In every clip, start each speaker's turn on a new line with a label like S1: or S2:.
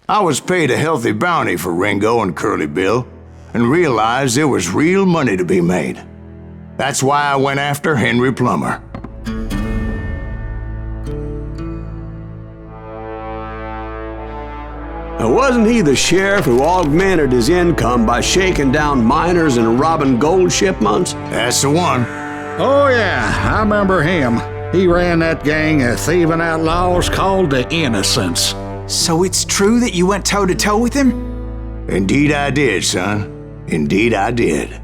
S1: I was paid a healthy bounty for Ringo and Curly Bill, and realized there was real money to be made. That's why I went after Henry Plummer.
S2: Now, wasn't he the sheriff who augmented his income by shaking down miners and robbing gold shipments?
S1: That's the one.
S3: Oh yeah, I remember him. He ran that gang of thieving outlaws called the Innocents.
S4: So it's true that you went toe-to-toe with him?
S1: Indeed I did, son. Indeed I did.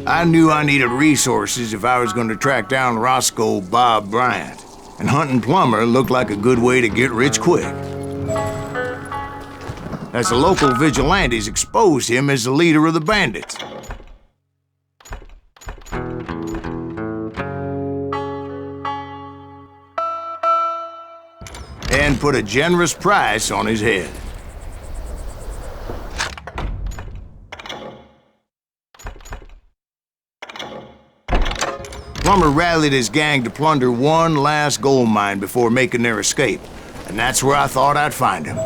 S1: I knew I needed resources if I was going to track down Roscoe Bob Bryant, and hunting Plummer looked like a good way to get rich quick. As the local vigilantes exposed him as the leader of the bandits. And put a generous price on his head. Plummer rallied his gang to plunder one last gold mine before making their escape, and that's where I thought I'd find him.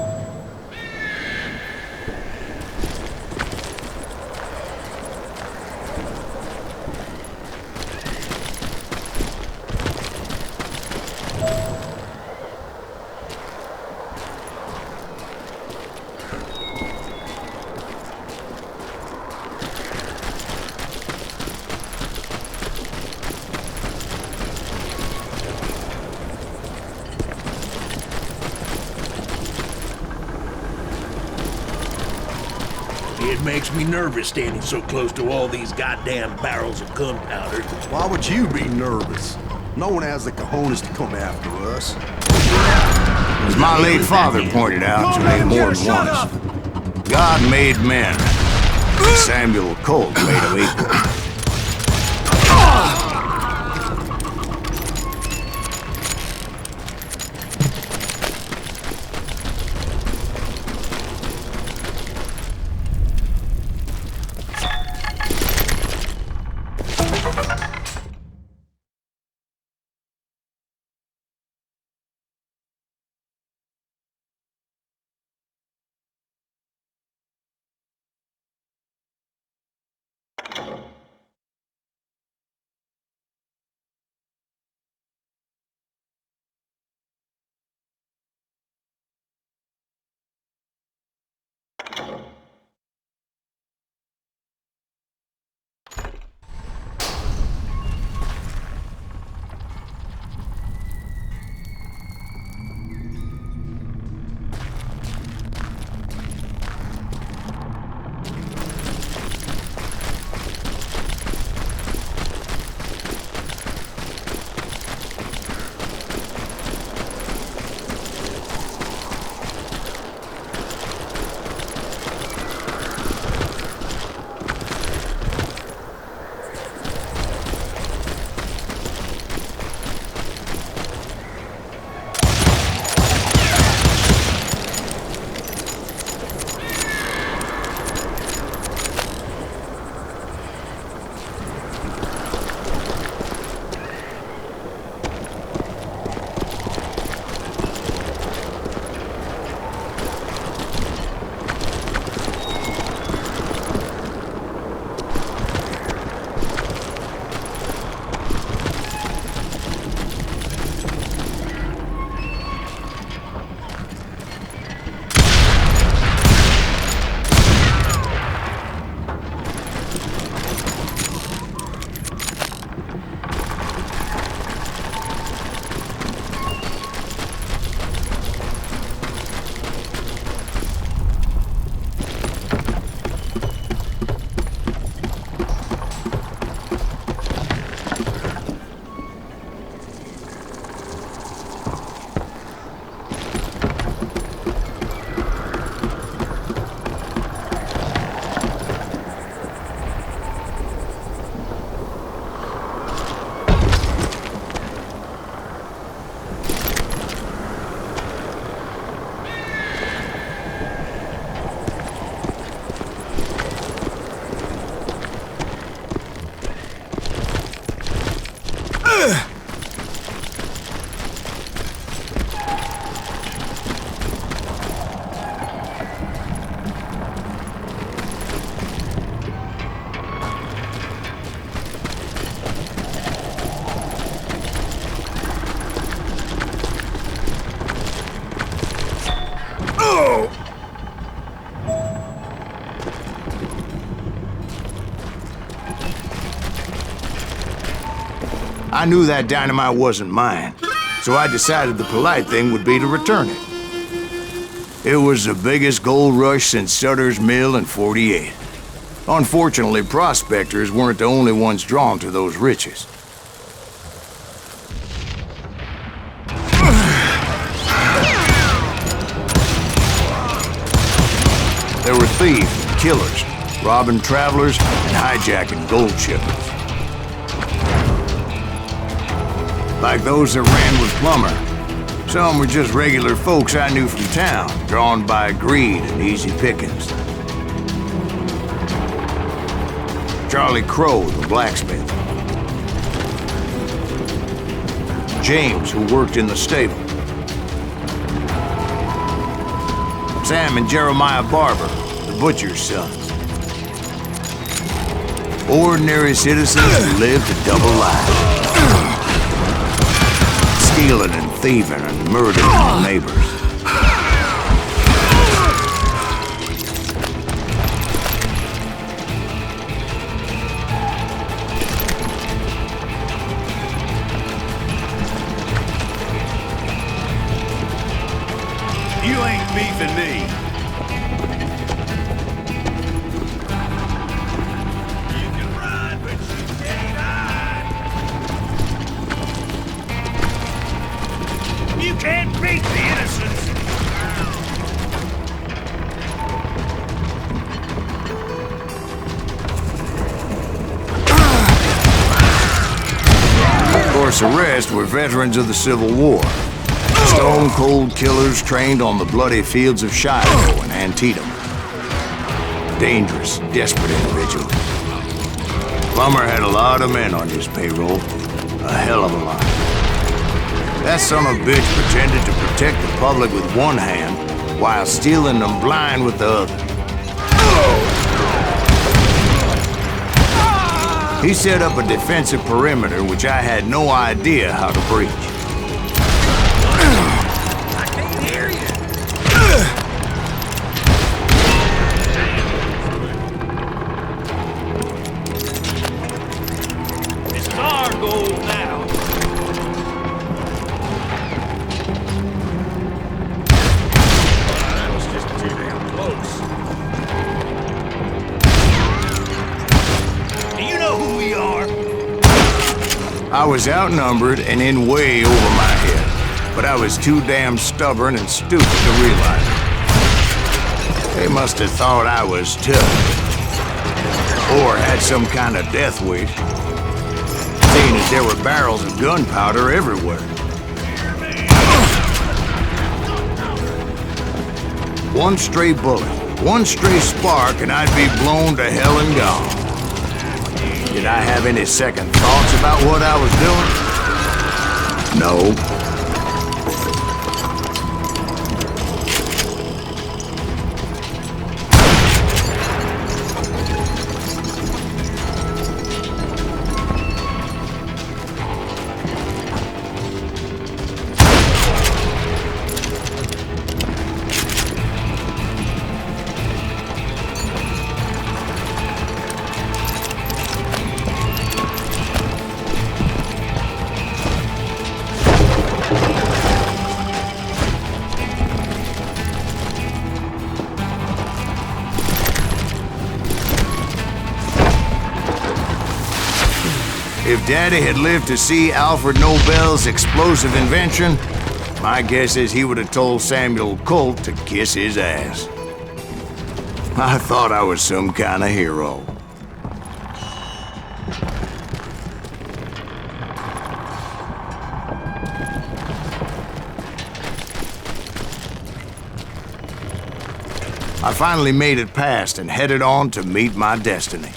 S5: It makes me nervous standing so close to all these goddamn barrels of gunpowder.
S6: Why would you be nervous? No one has the cojones to come after us.
S1: As my late father pointed out to me more than once, God made men. Samuel Colt made them equal. I knew that dynamite wasn't mine, so I decided the polite thing would be to return it. It was the biggest gold rush since Sutter's Mill in '48. Unfortunately, prospectors weren't the only ones drawn to those riches. There were thieves and killers, robbing travelers and hijacking gold shipments. Like those that ran with Plummer. Some were just regular folks I knew from town, drawn by greed and easy pickings. Charlie Crow, the blacksmith. James, who worked in the stable. Sam and Jeremiah Barber, the butcher's sons. Ordinary citizens who lived a double life. Stealing and thieving and murdering their neighbors.
S6: You ain't beefing me.
S5: You can run, but you can't hide. You can't beat the innocents.
S1: Of course, the rest were veterans of the Civil War. Stone-cold killers trained on the bloody fields of Shiloh and Antietam. Dangerous, desperate individuals. Plummer had a lot of men on his payroll. A hell of a lot. That son of a bitch pretended to protect the public with one hand while stealing them blind with the other. He set up a defensive perimeter which I had no idea how to breach.
S5: I can't hear you. This is our goal now. That was just too damn close. Do you know who we are?
S1: I was outnumbered and in way over my head, but I was too damn stubborn and stupid to realize it. They must have thought I was tough, or had some kind of death wish, seeing as there were barrels of gunpowder everywhere. One stray bullet, one stray spark, and I'd be blown to hell and gone. Did I have any second thoughts about what I was doing? No. If Daddy had lived to see Alfred Nobel's explosive invention, my guess is he would have told Samuel Colt to kiss his ass. I thought I was some kind of hero. I finally made it past and headed on to meet my destiny.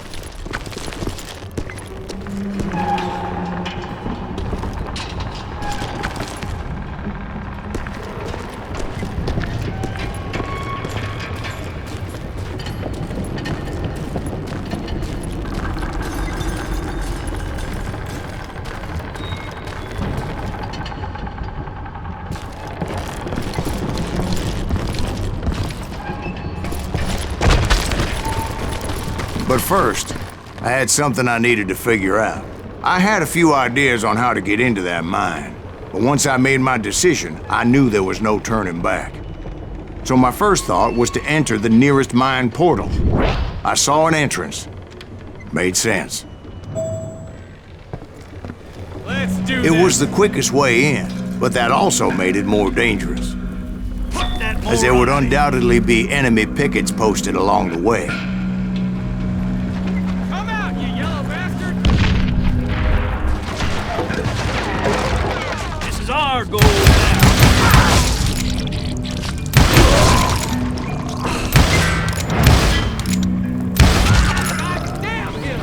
S1: But first, I had something I needed to figure out. I had a few ideas on how to get into that mine, but once I made my decision, I knew there was no turning back. So my first thought was to enter the nearest mine portal. I saw an entrance. Made sense.
S7: Let's do
S1: It was the quickest way in, but that also made it more dangerous, as there would undoubtedly be enemy pickets posted along the way.
S7: Come out, you yellow bastard! This is our goal now. Damn him!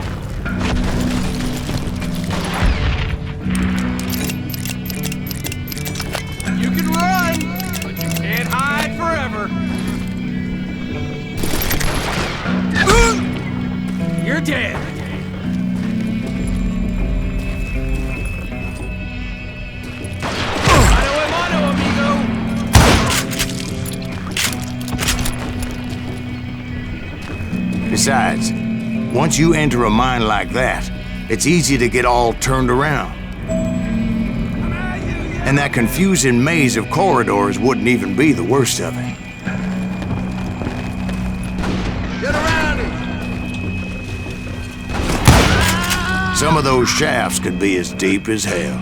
S7: You can run, but you can't hide forever. You're dead. Mano a mano, amigo.
S1: Besides, once you enter a mine like that, it's easy to get all turned around. And that confusing maze of corridors wouldn't even be the worst of it.
S5: Get around it!
S1: Some of those shafts could be as deep as hell.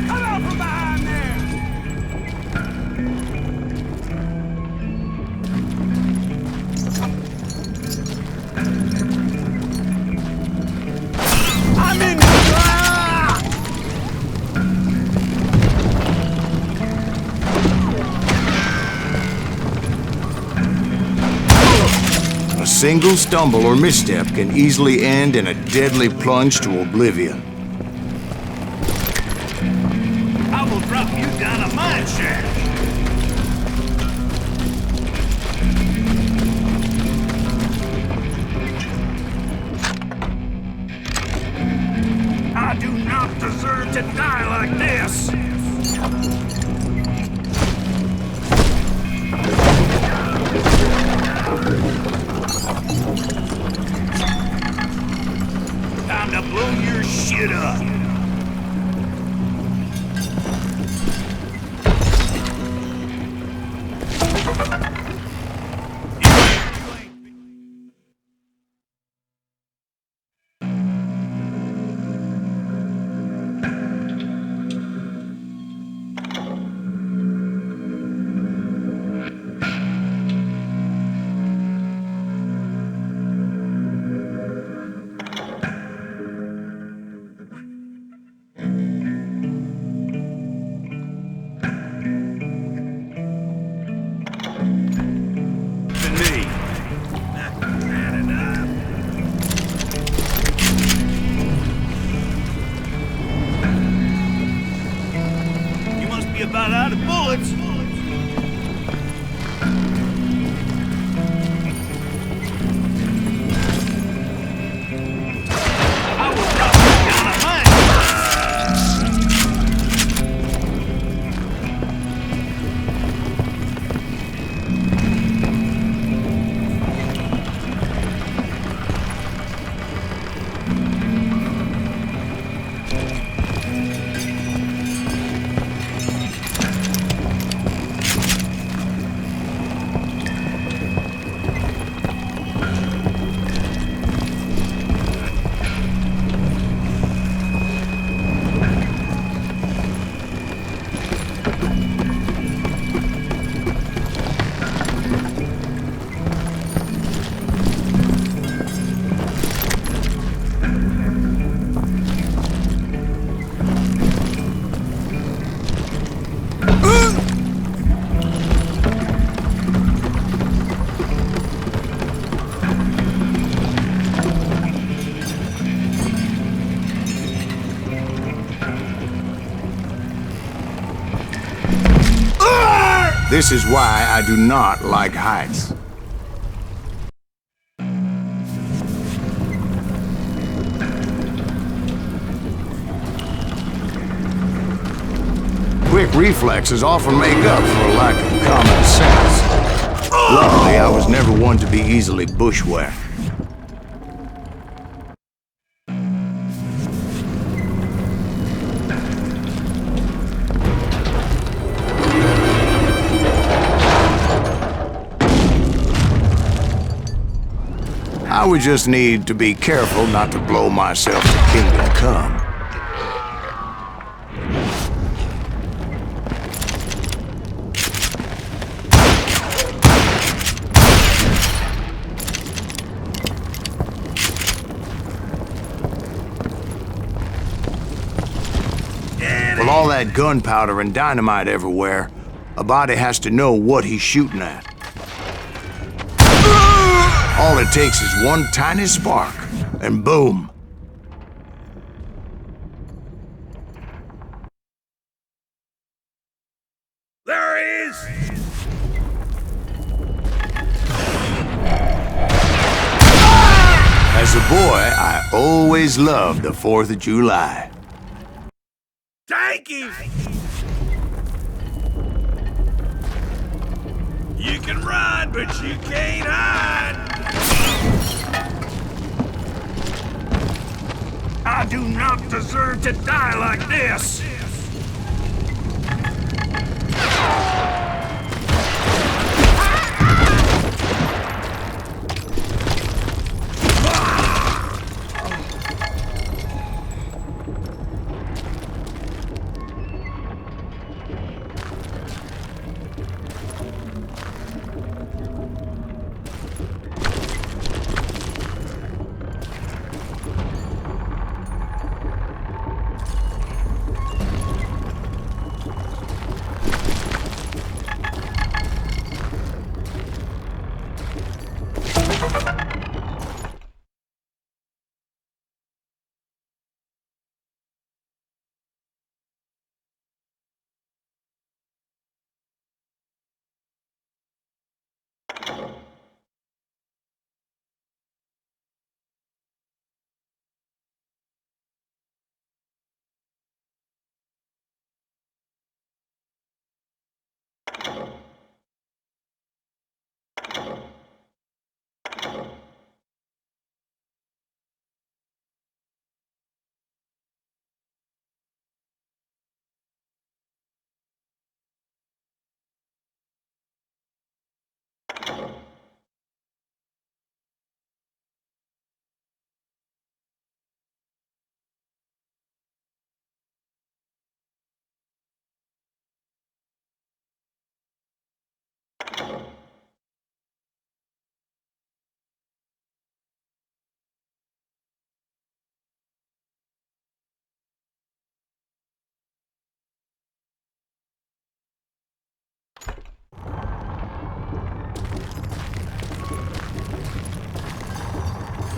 S7: Come out from behind there. I'm in.
S1: A single stumble or misstep can easily end in a deadly plunge to oblivion.
S5: I will drop you down a mine shaft. I do not deserve to die like this. Time to blow your shit up. About out of bullets. I will drop you down a mine.
S1: This is why I do not like heights. quick reflexes often make up for a lack of common sense. Luckily, I was never one to be easily bushwhacked. I would just need to be careful not to blow myself to kingdom come. With all that gunpowder and dynamite everywhere, a body has to know what he's shooting at. All it takes is one tiny spark, and boom.
S5: There he is!
S1: As a boy, I always loved the 4th of July.
S5: Thank you! You can run, but you can't hide! I do not deserve to die like this!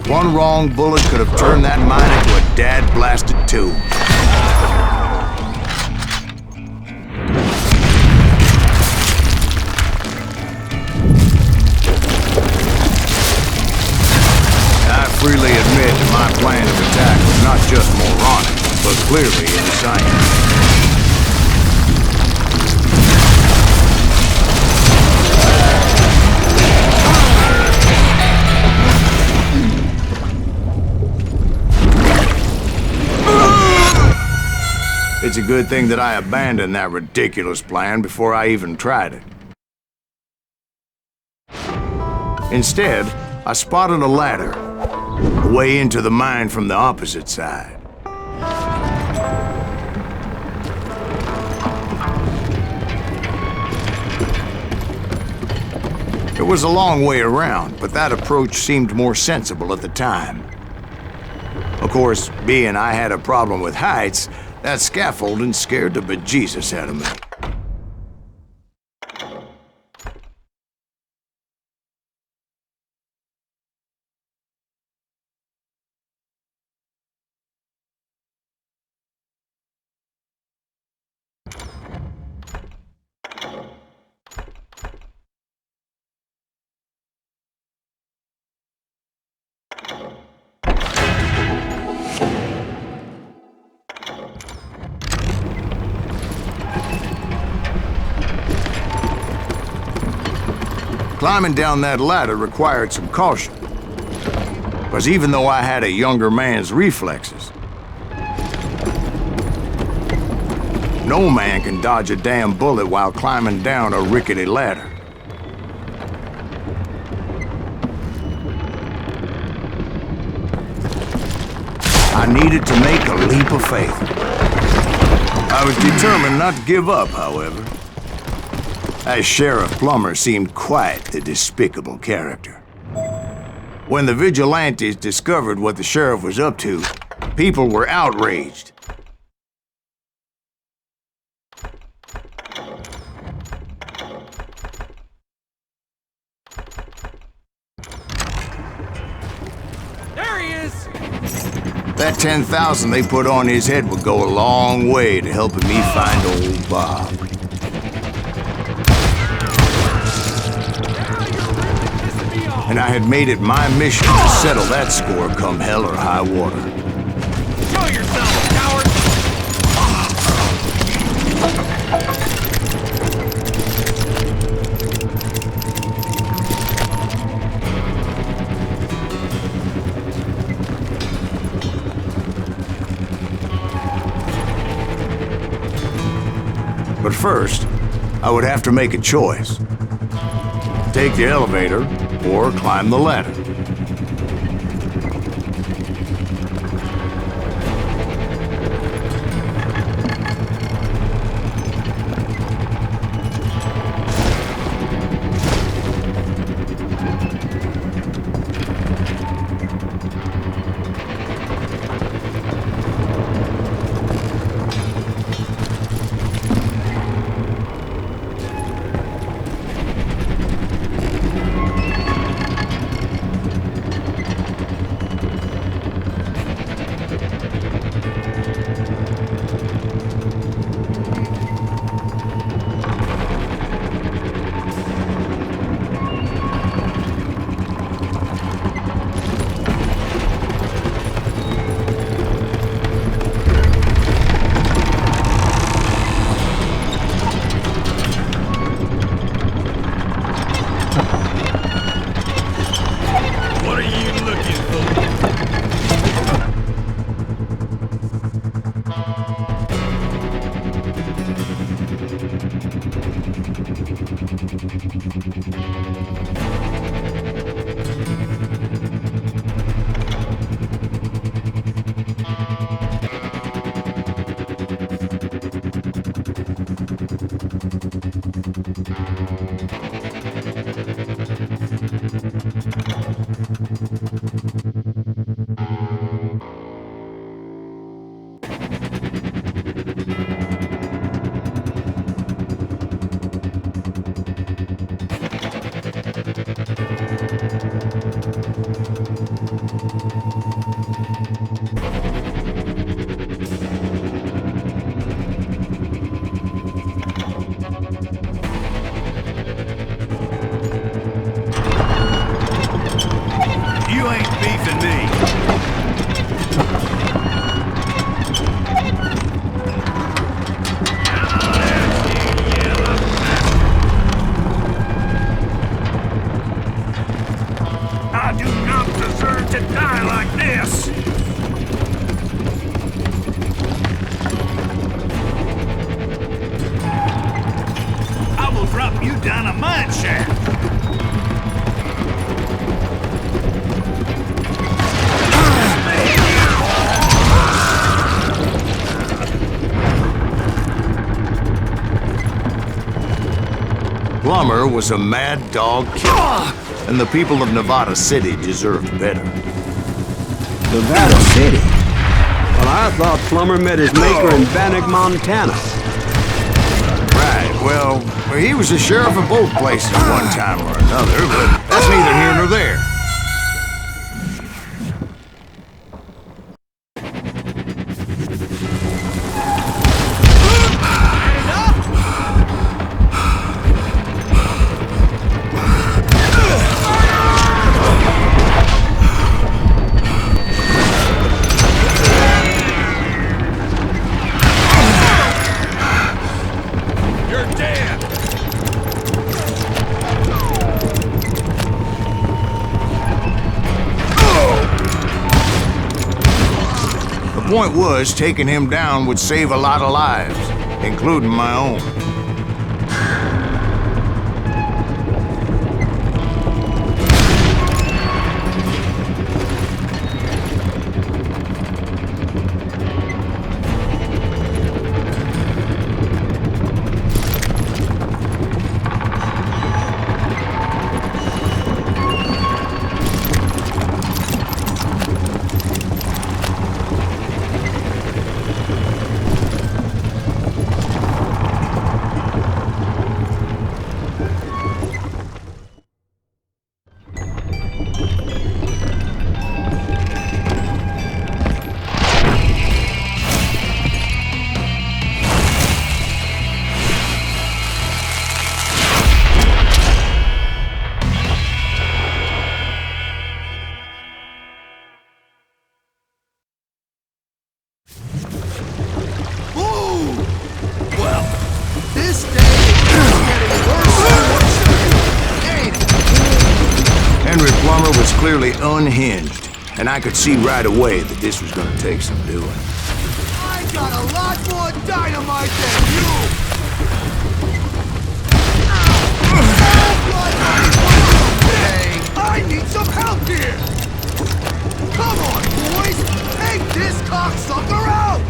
S1: One wrong bullet could have turned that mine into a dad-blasted tomb. I freely admit that my plan of attack was not just moronic, but clearly insane. It's a good thing that I abandoned that ridiculous plan before I even tried it. Instead, I spotted a ladder, a way into the mine from the opposite side. It was a long way around, but that approach seemed more sensible at the time. Of course, being I had a problem with heights, that scaffolding scared the bejesus out of me. Climbing down that ladder required some caution. Because even though I had a younger man's reflexes, no man can dodge a damn bullet while climbing down a rickety ladder. I needed to make a leap of faith. I was determined not to give up, however. As Sheriff Plummer seemed quite the despicable character. When the vigilantes discovered what the sheriff was up to, people were outraged.
S7: There he is!
S1: That 10,000 they put on his head would go a long way to helping me find old Bob. And I had made it my mission to settle that score come hell or high water.
S7: Show yourself, coward!
S1: But first, I would have to make a choice. Take the elevator or climb the ladder. Plummer was a mad dog killer, and the people of Nevada City deserved better.
S2: Nevada City? Well, I thought Plummer met his maker in Bannock, Montana.
S1: Right, well, he was the sheriff of both places one time or another, but that's neither here nor there. Point was, taking him down would save a lot of lives, including my own.
S6: This day is getting worse and worse. Ain't it?
S1: Henry Plummer was clearly unhinged, and I could see right away that this was gonna take some doing.
S6: I got a lot more dynamite than you! I need some help here! Come on, boys! Take this cocksucker out!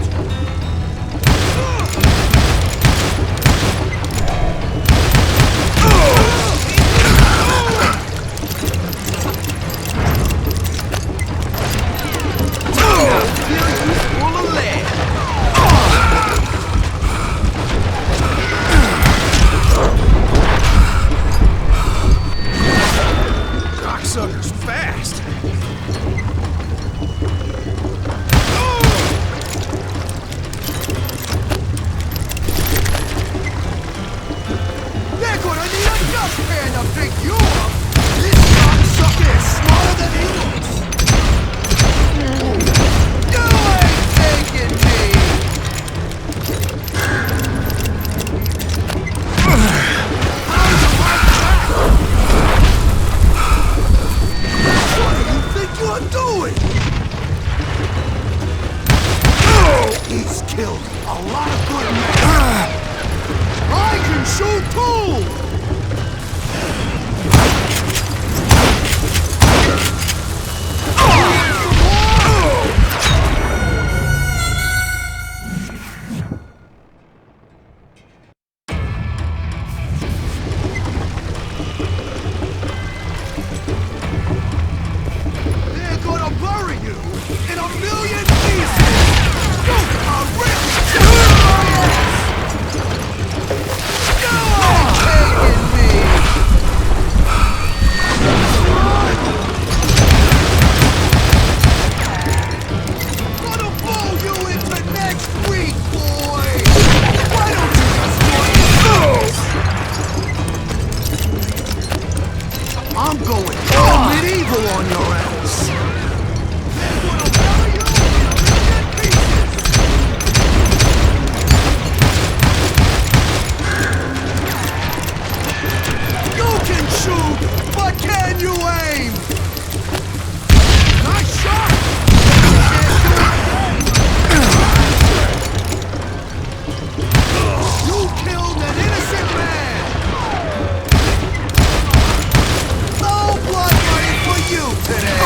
S5: Cocksucker's fast.
S6: They're gonna need a dustpan to pick you up! This cocksucker is smarter than he looks! You ain't taking me! How's it like that? What do you think you're doing? He's killed a lot of good men! I can shoot too! They're gonna bury you in a million pieces! You are really taking my ass! You ain't taking me! Gonna blow you into next week, boy! Why don't you just join the I'm going all medieval on your ass! They're gonna bury you in a million pieces! You can shoot, but can you aim? Nice shot! You killed an innocent man! No blood money for you today!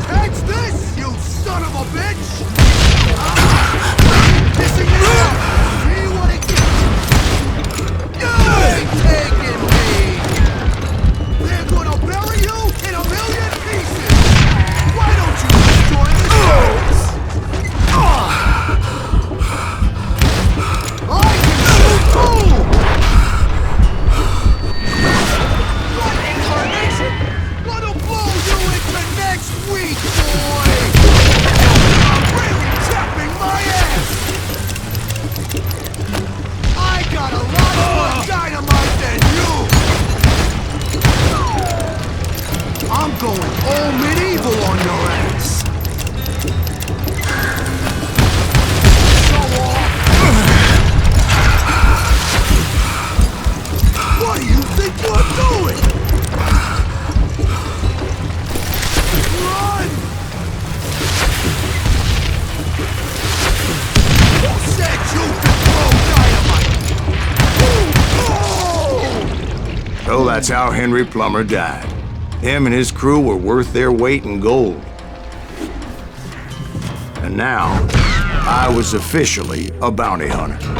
S6: Catch this, you son of a bitch! Pissing me off! See what it gets you! You ain't taking me! They're gonna bury you in a million pieces! Why don't you just join the shows? I can shoot too! What incarnation? Gonna blow you into next week, boy! I'm really tapping my ass! I got a lot more dynamite than you! I'm going all medieval on your ass! Show off! What do you think you're doing?
S1: That's how Henry Plummer died. Him and his crew were worth their weight in gold. And now, I was officially a bounty hunter.